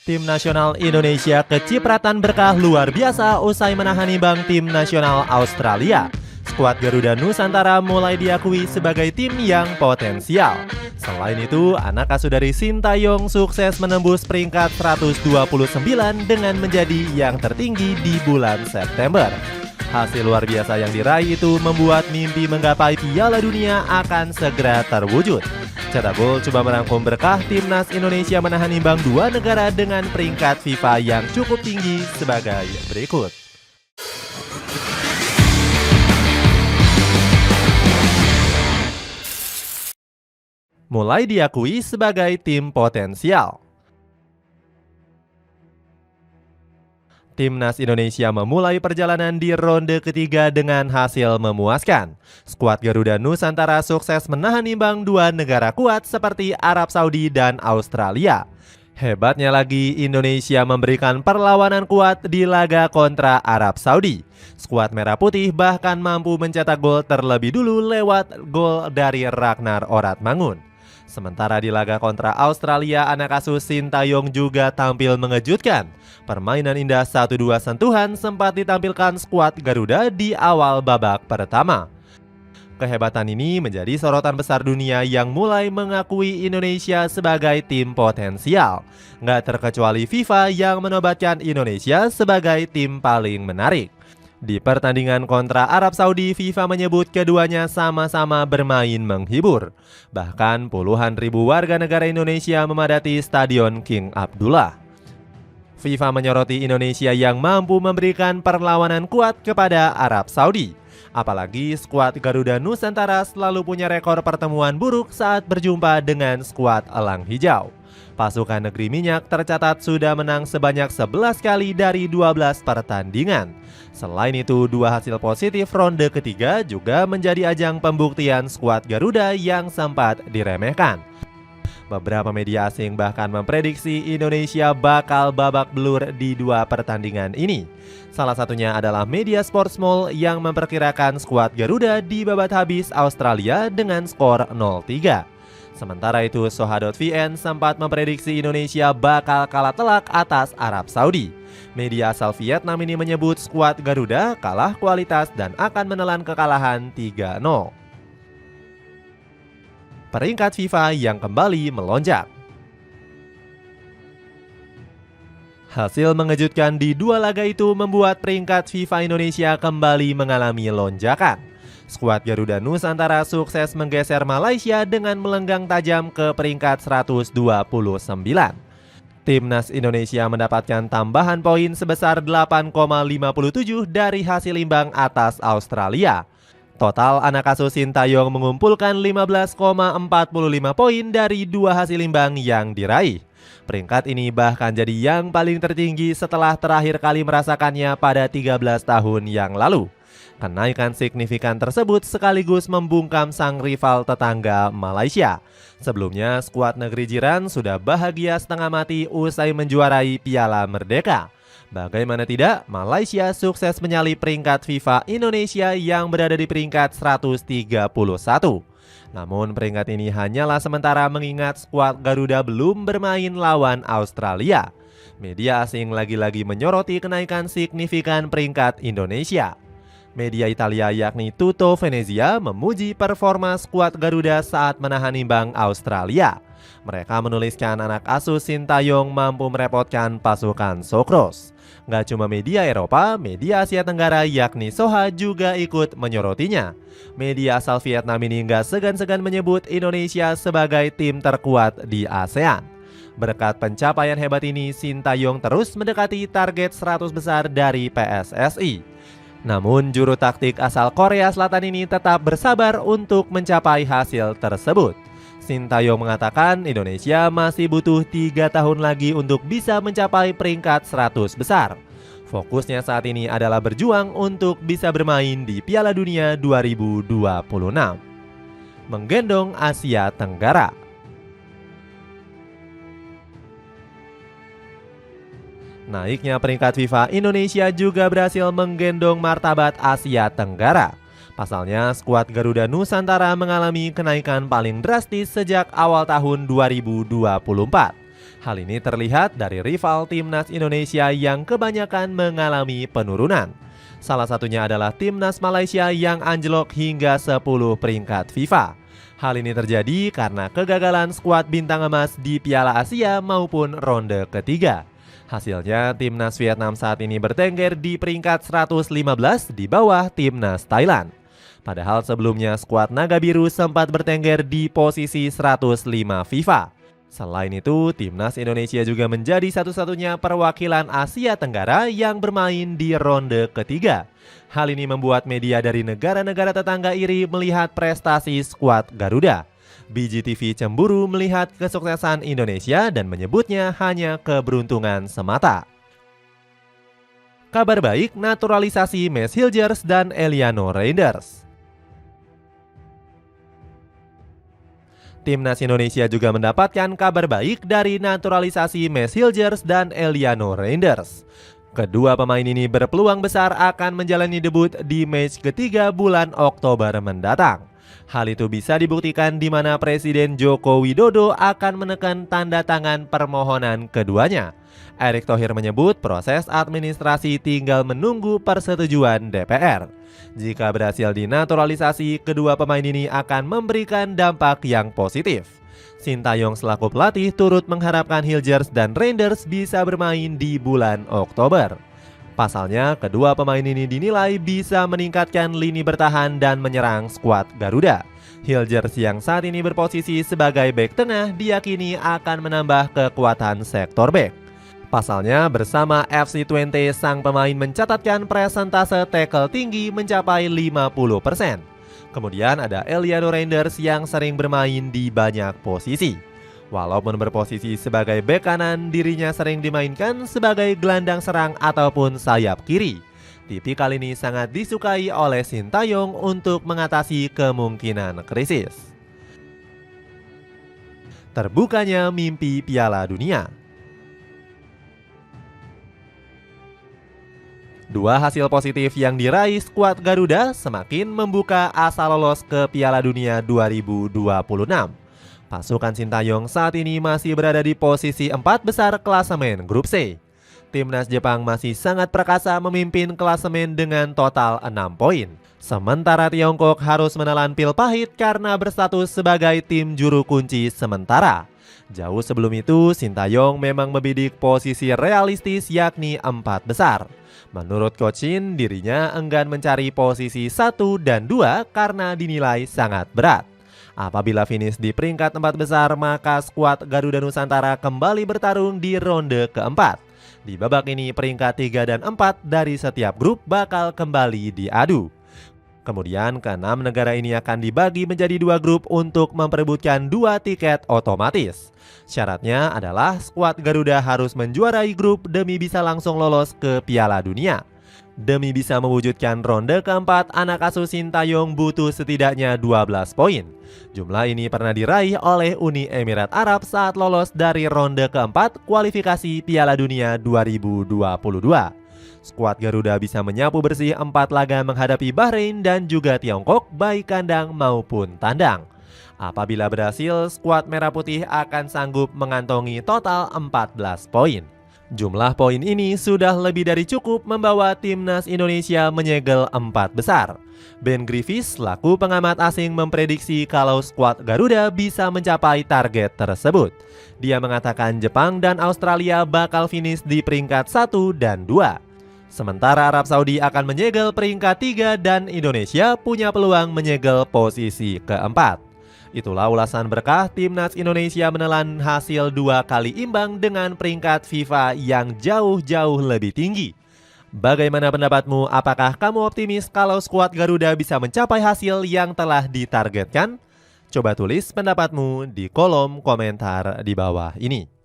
Tim nasional Indonesia kecipratan berkah luar biasa usai menahan imbang tim nasional Australia. Skuad Garuda Nusantara mulai diakui sebagai tim yang potensial. Selain itu, anak asuh dari Sintayong sukses menembus peringkat 129 dengan menjadi yang tertinggi di bulan September. Hasil luar biasa yang diraih itu membuat mimpi menggapai Piala Dunia akan segera terwujud. Cetak Gol coba merangkum berkah timnas Indonesia menahan imbang dua negara dengan peringkat FIFA yang cukup tinggi sebagai berikut. Mulai diakui sebagai tim potensial. Timnas Indonesia memulai perjalanan di ronde ketiga dengan hasil memuaskan. Skuad Garuda Nusantara sukses menahan imbang dua negara kuat seperti Arab Saudi dan Australia. Hebatnya lagi, Indonesia memberikan perlawanan kuat di laga kontra Arab Saudi. Skuad Merah Putih bahkan mampu mencetak gol terlebih dulu lewat gol dari Ragnar Oratmangun. Sementara di laga kontra Australia, anak asuh Sintayong juga tampil mengejutkan. Permainan indah 1-2 sentuhan sempat ditampilkan skuad Garuda di awal babak pertama. Kehebatan ini menjadi sorotan besar dunia yang mulai mengakui Indonesia sebagai tim potensial. Nggak terkecuali FIFA yang menobatkan Indonesia sebagai tim paling menarik. Di pertandingan kontra Arab Saudi, FIFA menyebut keduanya sama-sama bermain menghibur. Bahkan puluhan ribu warga negara Indonesia memadati Stadion King Abdullah. FIFA menyoroti Indonesia yang mampu memberikan perlawanan kuat kepada Arab Saudi. Apalagi skuad Garuda Nusantara selalu punya rekor pertemuan buruk saat berjumpa dengan skuad Elang Hijau. Pasukan Negeri Minyak tercatat sudah menang sebanyak 11 kali dari 12 pertandingan. Selain itu, dua hasil positif ronde ketiga juga menjadi ajang pembuktian skuad Garuda yang sempat diremehkan. Beberapa media asing bahkan memprediksi Indonesia bakal babak belur di dua pertandingan ini. Salah satunya adalah media Sports Mall yang memperkirakan skuad Garuda dibabat habis Australia dengan skor 0-3. Sementara itu, Soha.vn sempat memprediksi Indonesia bakal kalah telak atas Arab Saudi. Media asal Vietnam ini menyebut skuad Garuda kalah kualitas dan akan menelan kekalahan 3-0. Peringkat FIFA yang kembali melonjak. Hasil mengejutkan di dua laga itu membuat peringkat FIFA Indonesia kembali mengalami lonjakan. Skuad Garuda Nusantara sukses menggeser Malaysia dengan melenggang tajam ke peringkat 129. Timnas Indonesia mendapatkan tambahan poin sebesar 8,57 dari hasil imbang atas Australia. Total anak asuh Sintayong mengumpulkan 15,45 poin dari dua hasil imbang yang diraih. Peringkat ini bahkan jadi yang paling tertinggi setelah terakhir kali merasakannya pada 13 tahun yang lalu. Kenaikan signifikan tersebut sekaligus membungkam sang rival tetangga Malaysia. Sebelumnya, skuad negeri jiran sudah bahagia setengah mati usai menjuarai Piala Merdeka. Bagaimana tidak, Malaysia sukses menyalip peringkat FIFA Indonesia yang berada di peringkat 131. Namun peringkat ini hanyalah sementara mengingat skuad Garuda belum bermain lawan Australia. Media asing lagi-lagi menyoroti kenaikan signifikan peringkat Indonesia. Media Italia yakni Tutto Venezia memuji performa skuad Garuda saat menahan imbang Australia. Mereka menuliskan anak asuh Sintayong mampu merepotkan pasukan Sokros. Gak cuma media Eropa, media Asia Tenggara yakni Soha juga ikut menyorotinya. Media asal Vietnam ini gak segan-segan menyebut Indonesia sebagai tim terkuat di ASEAN. Berkat pencapaian hebat ini, Sintayong terus mendekati target 100 besar dari PSSI. Namun juru taktik asal Korea Selatan ini tetap bersabar untuk mencapai hasil tersebut. Sintayong mengatakan Indonesia masih butuh 3 tahun lagi untuk bisa mencapai peringkat 100 besar. Fokusnya saat ini adalah berjuang untuk bisa bermain di Piala Dunia 2026. Menggendong Asia Tenggara. Naiknya peringkat FIFA, Indonesia juga berhasil menggendong martabat Asia Tenggara. Pasalnya, skuad Garuda Nusantara mengalami kenaikan paling drastis sejak awal tahun 2024. Hal ini terlihat dari rival timnas Indonesia yang kebanyakan mengalami penurunan. Salah satunya adalah timnas Malaysia yang anjlok hingga 10 peringkat FIFA. Hal ini terjadi karena kegagalan skuad bintang emas di Piala Asia maupun ronde ketiga. Hasilnya, timnas Vietnam saat ini bertengger di peringkat 115 di bawah timnas Thailand. Padahal sebelumnya skuad Naga Biru sempat bertengger di posisi 105 FIFA. Selain itu, timnas Indonesia juga menjadi satu-satunya perwakilan Asia Tenggara yang bermain di ronde ketiga. Hal ini membuat media dari negara-negara tetangga iri melihat prestasi skuad Garuda. BGTV cemburu melihat kesuksesan Indonesia dan menyebutnya hanya keberuntungan semata. Kabar baik, naturalisasi Max Hilgers dan Eliano Reinders. Timnas Indonesia juga mendapatkan kabar baik dari naturalisasi Max Hilgers dan Eliano Reinders. Kedua pemain ini berpeluang besar akan menjalani debut di match ketiga bulan Oktober mendatang. Hal itu bisa dibuktikan di mana Presiden Joko Widodo akan menekan tanda tangan permohonan keduanya. Erick Thohir menyebut proses administrasi tinggal menunggu persetujuan DPR. Jika berhasil dinaturalisasi, kedua pemain ini akan memberikan dampak yang positif. Sintayong selaku pelatih turut mengharapkan Hilgers dan Reinders bisa bermain di bulan Oktober. Pasalnya, kedua pemain ini dinilai bisa meningkatkan lini bertahan dan menyerang skuad Garuda. Hilgers yang saat ini berposisi sebagai bek tengah diyakini akan menambah kekuatan sektor bek. Pasalnya, bersama FC Twente, sang pemain mencatatkan presentase tackle tinggi mencapai 50%. Kemudian ada Eliano Reinders yang sering bermain di banyak posisi. Walaupun berposisi sebagai bek kanan, dirinya sering dimainkan sebagai gelandang serang ataupun sayap kiri. Tipikal ini sangat disukai oleh Sintayong untuk mengatasi kemungkinan krisis. Terbukanya mimpi Piala Dunia. Dua hasil positif yang diraih skuad Garuda semakin membuka asa lolos ke Piala Dunia 2026. Pasukan Sintayong saat ini masih berada di posisi 4 besar klasemen grup C. Timnas Jepang masih sangat perkasa memimpin klasemen dengan total 6 poin. Sementara Tiongkok harus menelan pil pahit karena berstatus sebagai tim juru kunci sementara. Jauh sebelum itu, Sintayong memang membidik posisi realistis yakni 4 besar. Menurut Coach Shin, dirinya enggan mencari posisi 1 dan 2 karena dinilai sangat berat. Apabila finish di peringkat 4 besar, maka skuad Garuda Nusantara kembali bertarung di ronde keempat. Di babak ini peringkat 3 dan 4 dari setiap grup bakal kembali diadu. Kemudian ke-6 negara ini akan dibagi menjadi 2 grup untuk memperebutkan 2 tiket otomatis. Syaratnya adalah skuad Garuda harus menjuarai grup demi bisa langsung lolos ke Piala Dunia. Demi bisa mewujudkan ronde keempat, anak asuh Sintayong butuh setidaknya 12 poin. Jumlah ini pernah diraih oleh Uni Emirat Arab saat lolos dari ronde keempat kualifikasi Piala Dunia 2022. Skuad Garuda bisa menyapu bersih 4 laga menghadapi Bahrain dan juga Tiongkok baik kandang maupun tandang. Apabila berhasil, skuad Merah Putih akan sanggup mengantongi total 14 poin. Jumlah poin ini sudah lebih dari cukup membawa timnas Indonesia menyegel 4 besar. Ben Griffiths selaku pengamat asing memprediksi kalau skuad Garuda bisa mencapai target tersebut. Dia mengatakan Jepang dan Australia bakal finish di peringkat 1 dan 2. Sementara Arab Saudi akan menyegel peringkat 3 dan Indonesia punya peluang menyegel posisi keempat. Itulah ulasan berkah timnas Indonesia menelan hasil 2 kali imbang dengan peringkat FIFA yang jauh-jauh lebih tinggi. Bagaimana pendapatmu? Apakah kamu optimis kalau skuad Garuda bisa mencapai hasil yang telah ditargetkan? Coba tulis pendapatmu di kolom komentar di bawah ini.